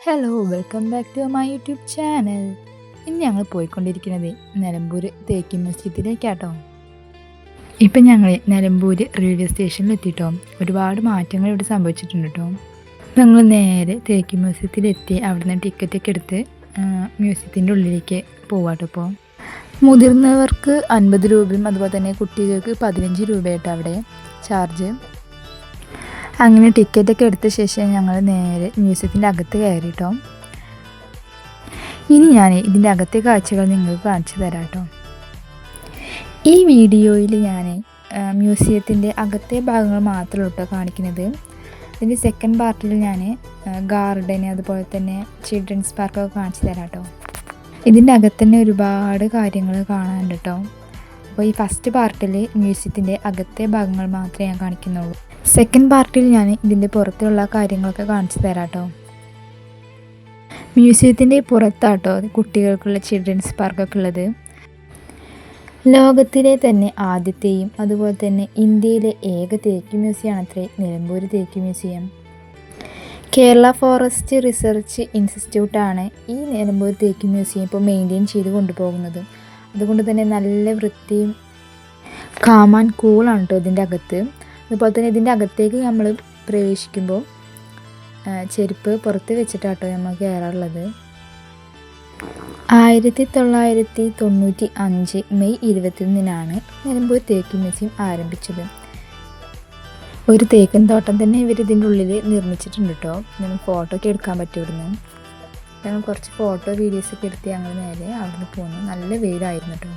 Hello welcome back to my YouTube channel. ഇന്ന് ഞങ്ങൾ പോയിക്കൊണ്ടിരിക്കുന്നത് നിലമ്പൂർ തേക്ക് മ്യൂസിയത്തിലേക്കാട്ടോ. ഇപ്പം ഞങ്ങൾ നിലമ്പൂർ റെയിൽവേ സ്റ്റേഷനിൽ എത്തിയിട്ടോ. ഒരുപാട് മാറ്റങ്ങൾ ഇവിടെ സംഭവിച്ചിട്ടുണ്ട് കേട്ടോ. ഞങ്ങൾ നേരെ തേക്ക് മ്യൂസിയത്തിലെത്തി അവിടുന്ന് ടിക്കറ്റൊക്കെ എടുത്ത് മ്യൂസിയത്തിൻ്റെ ഉള്ളിലേക്ക് പോവാട്ടോ. ഇപ്പോൾ മുതിർന്നവർക്ക് 50 രൂപയും അതുപോലെ തന്നെ കുട്ടികൾക്ക് 15 രൂപയായിട്ടോ അവിടെ ചാർജ്. അങ്ങനെ ടിക്കറ്റൊക്കെ എടുത്ത ശേഷം ഞങ്ങൾ നേരെ മ്യൂസിയത്തിൻ്റെ അകത്ത് കയറിട്ടോ. ഇനി ഞാൻ ഇതിൻ്റെ അകത്തെ കാഴ്ചകൾ നിങ്ങൾക്ക് കാണിച്ചു തരാം കേട്ടോ. ഈ വീഡിയോയിൽ ഞാൻ മ്യൂസിയത്തിൻ്റെ അകത്തെ ഭാഗങ്ങൾ മാത്രമേ കേട്ടോ കാണിക്കുന്നത്. ഇതിൻ്റെ സെക്കൻഡ് പാർട്ടിൽ ഞാൻ ഗാർഡൻ അതുപോലെ തന്നെ ചിൽഡ്രൻസ് പാർക്കൊക്കെ കാണിച്ചു തരാം കേട്ടോ. ഇതിൻ്റെ അകത്ത് തന്നെ ഒരുപാട് കാര്യങ്ങൾ കാണാനുണ്ട് കേട്ടോ. അപ്പോൾ ഈ ഫസ്റ്റ് പാർട്ടിൽ മ്യൂസിയത്തിൻ്റെ അകത്തെ ഭാഗങ്ങൾ മാത്രമേ ഞാൻ കാണിക്കുന്നുള്ളൂ. സെക്കൻഡ് പാർട്ടിൽ ഞാൻ ഇതിൻ്റെ പുറത്തുള്ള കാര്യങ്ങളൊക്കെ കാണിച്ചു തരാം കേട്ടോ. മ്യൂസിയത്തിൻ്റെ പുറത്താട്ടോ കുട്ടികൾക്കുള്ള ചിൽഡ്രൻസ് പാർക്കൊക്കെ ഉള്ളത്. ലോകത്തിലെ തന്നെ ആദ്യത്തെയും അതുപോലെ തന്നെ ഇന്ത്യയിലെ ഏക തേക്ക് മ്യൂസിയമാണ് അത്രേ നിലമ്പൂർ തേക്ക് മ്യൂസിയം. കേരള ഫോറസ്റ്റ് റിസർച്ച് ഇൻസ്റ്റിറ്റ്യൂട്ടാണ് ഈ നിലമ്പൂർ തേക്ക് മ്യൂസിയം ഇപ്പോൾ മെയിൻറ്റെയിൻ ചെയ്ത് കൊണ്ടുപോകുന്നത്. അതുകൊണ്ട് തന്നെ നല്ല വൃത്തിയും കാം ആൻഡ് കൂളാണ് കേട്ടോ ഇതിൻ്റെ അകത്ത്. അതുപോലെ തന്നെ ഇതിൻ്റെ അകത്തേക്ക് നമ്മൾ പ്രവേശിക്കുമ്പോൾ ചെരുപ്പ് പുറത്ത് വെച്ചിട്ടാട്ടോ നമ്മൾ കയറാറുള്ളത്. 1995 മെയ് 21 നിലമ്പൂർ തേക്ക് മ്യൂസിയം ആരംഭിച്ചത്. ഒരു തേക്കൻ തോട്ടം തന്നെ ഇവർ ഇതിൻ്റെ ഉള്ളിൽ നിർമ്മിച്ചിട്ടുണ്ട് കേട്ടോ. ഞങ്ങൾ ഫോട്ടോ ഒക്കെ എടുക്കാൻ പറ്റുമായിരുന്നു. ഞങ്ങൾ കുറച്ച് ഫോട്ടോ വീഡിയോസൊക്കെ എടുത്ത് ഞങ്ങൾ നേരെ അവിടെ പോന്നു. നല്ല വെയിലായിരുന്നു കേട്ടോ.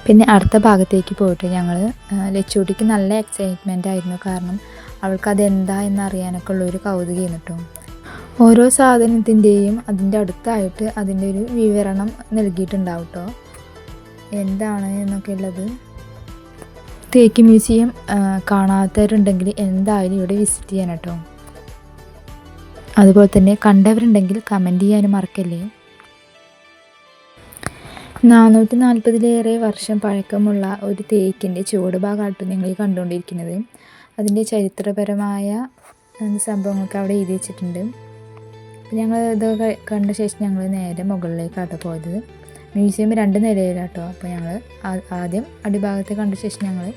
പിന്നെ അടുത്ത ഭാഗത്തേക്ക് പോയിട്ട് ഞങ്ങൾ ലച്ചൂട്ടിക്ക് നല്ല എക്സൈറ്റ്മെൻ്റ് ആയിരുന്നു. കാരണം അവൾക്ക് അതെന്താ എന്നറിയാനൊക്കെ ഉള്ളൊരു കൗതുകമായിരുന്നു കേട്ടോ. ഓരോ സാധനത്തിൻ്റെയും അതിൻ്റെ അടുത്തായിട്ട് അതിൻ്റെ ഒരു വിവരണം നൽകിയിട്ടുണ്ടാവും കേട്ടോ, എന്താണ് എന്നൊക്കെ ഉള്ളത്. തേക്ക് മ്യൂസിയം കാണാത്തവരുണ്ടെങ്കിൽ എന്തായാലും ഇവിടെ വിസിറ്റ് ചെയ്യാൻ കേട്ടോ. അതുപോലെ തന്നെ കണ്ടവരുണ്ടെങ്കിൽ കമൻറ്റ് ചെയ്യാനും മറക്കല്ലേ. 440-ലേറെ വർഷം പഴക്കമുള്ള ഒരു തേക്കിൻ്റെ ചുവട് ഭാഗമായിട്ട് നിങ്ങൾ കണ്ടുകൊണ്ടിരിക്കുന്നത്. അതിൻ്റെ ചരിത്രപരമായ സംഭവങ്ങളൊക്കെ അവിടെ എഴുതി വെച്ചിട്ടുണ്ട്. ഞങ്ങൾ ഇതൊക്കെ കണ്ട ശേഷം ഞങ്ങൾ നേരെ മുകളിലേക്കാട്ടോ പോയത്. മ്യൂസിയം 2 നിലയിലാട്ടോ. അപ്പോൾ ഞങ്ങൾ ആദ്യം അടിഭാഗത്തെ കണ്ട ശേഷം ഞങ്ങൾ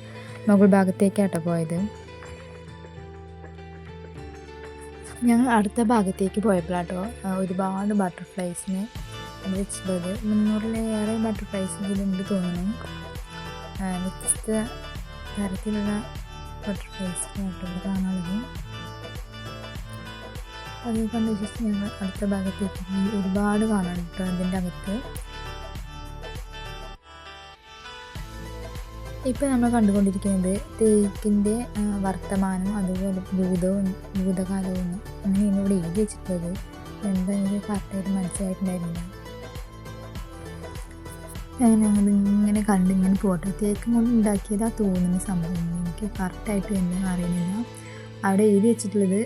മുകൾ ഭാഗത്തേക്കാട്ടോ പോയത്. ഞങ്ങൾ അടുത്ത ഭാഗത്തേക്ക് പോയപ്പോഴാട്ടോ ഒരുപാട് ബട്ടർഫ്ലൈസിനെ വെച്ചിട്ടുള്ളത്. 300-ലേറെ ബട്ടർഫ്ലൈസ് ഇതിലുണ്ട് തോന്നുന്നു. വ്യത്യസ്ത തരത്തിലുള്ള ബട്ടർഫ്ലൈസ് കാണാനുള്ളത്. അത് കണ്ട ശേഷം ഞങ്ങൾ അടുത്ത ഭാഗത്തേക്ക് ഒരുപാട് കാണാൻ കേട്ടോ അതിൻ്റെ അകത്ത്. ഇപ്പോൾ നമ്മൾ കണ്ടുകൊണ്ടിരിക്കുന്നത് തേക്കിൻ്റെ വർത്തമാനം അതുപോലെ ഭൂതകാലവും അങ്ങനെയാണ് ഇവിടെ എഴുതി വെച്ചിട്ടുള്ളത്. എന്താ എനിക്ക് കറക്റ്റായിട്ട് മനസ്സിലായിട്ടുണ്ടായിരുന്നില്ല. ഞങ്ങളിങ്ങനെ കണ്ടിങ്ങനെ പോട്ടെ. തേക്ക് കൊണ്ട് ഉണ്ടാക്കിയതാ തോന്നുന്ന സംഭവം എനിക്ക് കറക്റ്റായിട്ട് എന്താണെന്ന് അറിയുന്നില്ല. അവിടെ എഴുതി വെച്ചിട്ടുള്ളത്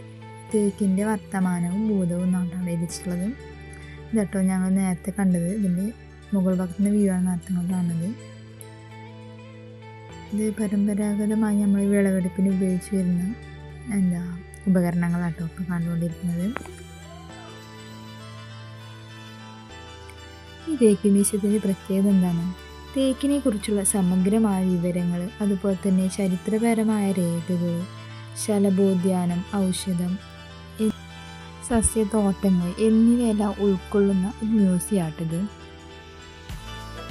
തേക്കിൻ്റെ വർത്തമാനവും ഭൂതവും എന്നാണ് അവിടെ എഴുതി വെച്ചിട്ടുള്ളത്. ഇതട്ടോ ഞങ്ങൾ നേരത്തെ കണ്ടത്. ഇതിൻ്റെ മുകൾ ഭാഗത്തുനിന്ന് വ്യൂ ആണ് നേരത്തെ കാണുന്നത്. ഇത് പരമ്പരാഗതമായി നമ്മൾ വിളവെടുപ്പിന് ഉപയോഗിച്ച് വരുന്ന ഉപകരണങ്ങളാട്ടോ ഇപ്പോൾ കണ്ടുകൊണ്ടിരിക്കുന്നത്. ഈ തേക്ക് മ്യൂസിയത്തിൻ്റെ പ്രത്യേകത എന്താണ്? തേക്കിനെ കുറിച്ചുള്ള സമഗ്രമായ വിവരങ്ങൾ, അതുപോലെ തന്നെ ചരിത്രപരമായ രേഖകൾ, ശലഭോദ്യാനം, ഔഷധം, സസ്യത്തോട്ടങ്ങൾ എന്നിവയെല്ലാം ഉൾക്കൊള്ളുന്ന ഒരു മ്യൂസിയമാണിത്.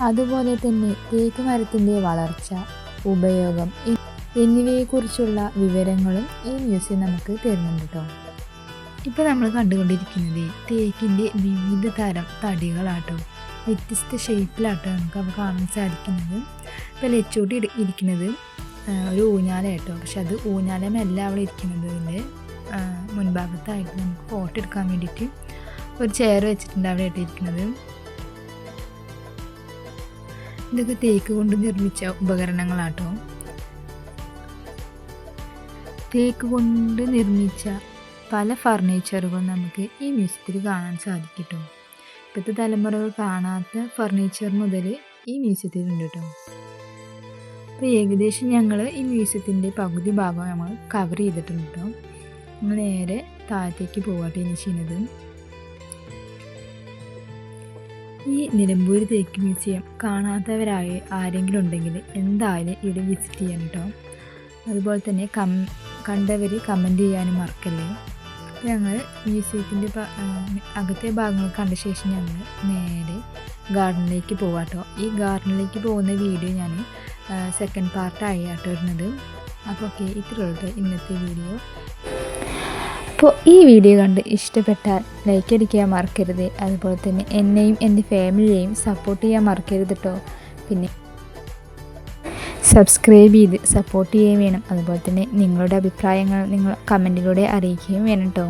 അതുപോലെ തന്നെ തേക്ക് മരത്തിൻ്റെ വളർച്ച, ഉപയോഗം എന്നിവയെക്കുറിച്ചുള്ള വിവരങ്ങളും ഈ മ്യൂസിയം നമുക്ക് തരുന്നുണ്ട് കേട്ടോ. ഇപ്പോൾ നമ്മൾ കണ്ടുകൊണ്ടിരിക്കുന്നത് തേക്കിൻ്റെ വിവിധ തരം തടികളാട്ടോ. വ്യത്യസ്ത ഷേപ്പിലാട്ടോ നമുക്ക് അവ കാണാൻ സാധിക്കുന്നത്. ഇപ്പോൾ ലച്ചൂട്ടി ഇരിക്കുന്നത് ഒരു ഊഞ്ഞാലായിട്ടോ. പക്ഷെ അത് ഊഞ്ഞാലമല്ല അവിടെ ഇരിക്കുന്നത്. ഇതിൻ്റെ മുൻഭാഗത്തായിട്ട് നമുക്ക് ഫോട്ടോ എടുക്കാൻ വേണ്ടിയിട്ട് ഒരു ചെയർ വെച്ചിട്ടുണ്ട് അവിടെ ഇട്ടിരിക്കുന്നത്. ഇതൊക്കെ തേക്ക് കൊണ്ട് നിർമ്മിച്ച ഉപകരണങ്ങളാട്ടോ. തേക്ക് കൊണ്ട് നിർമ്മിച്ച പല ഫർണിച്ചറുകൾ നമുക്ക് ഈ മ്യൂസിയത്തിൽ കാണാൻ സാധിക്കും കേട്ടോ. ഇപ്പോഴത്തെ തലമുറകൾ കാണാത്ത ഫർണിച്ചർ മുതൽ ഈ മ്യൂസിയത്തിലുണ്ട് കേട്ടോ. അപ്പോൾ ഏകദേശം ഞങ്ങൾ ഈ മ്യൂസിയത്തിൻ്റെ പകുതി ഭാഗം നമ്മൾ കവർ ചെയ്തിട്ടുണ്ട് കേട്ടോ. നമ്മൾ നേരെ താഴത്തേക്ക് പോകട്ടെ ഇനി ചെയ്യുന്നത്. ഈ നിലമ്പൂർ തേക്ക് മ്യൂസിയം കാണാത്തവരായ ആരെങ്കിലും ഉണ്ടെങ്കിൽ എന്തായാലും ഇവിടെ വിസിറ്റ് ചെയ്യണം കേട്ടോ. അതുപോലെ തന്നെ കണ്ടവർ കമൻറ്റ് ചെയ്യാനും മറക്കല്ലേ. ഞങ്ങൾ മ്യൂസിയത്തിൻ്റെ അകത്തെ ഭാഗങ്ങൾ കണ്ട ശേഷം ഞങ്ങൾ നേരെ ഗാർഡനിലേക്ക് പോകാം കേട്ടോ. ഈ ഗാർഡനിലേക്ക് പോകുന്ന വീഡിയോ ഞാൻ സെക്കൻഡ് പാർട്ടായി ആട്ടോ വരുന്നത്. അപ്പോൾ ഓക്കെ, ഇത്രയുള്ളൂ ഇന്നത്തെ വീഡിയോ. അപ്പോൾ ഈ വീഡിയോ കണ്ട് ഇഷ്ടപ്പെട്ടാൽ ലൈക്ക് അടിക്കാൻ മറക്കരുത്. അതുപോലെ തന്നെ എന്നെയും എൻ്റെ ഫാമിലിയെയും സപ്പോർട്ട് ചെയ്യാൻ മറക്കരുത് കേട്ടോ. പിന്നെ സബ്സ്ക്രൈബ് ചെയ്ത് സപ്പോർട്ട് ചെയ്യുകയും വേണം. അതുപോലെ തന്നെ നിങ്ങളുടെ അഭിപ്രായങ്ങൾ നിങ്ങൾ കമൻറ്റിലൂടെ അറിയിക്കുകയും വേണം കേട്ടോ.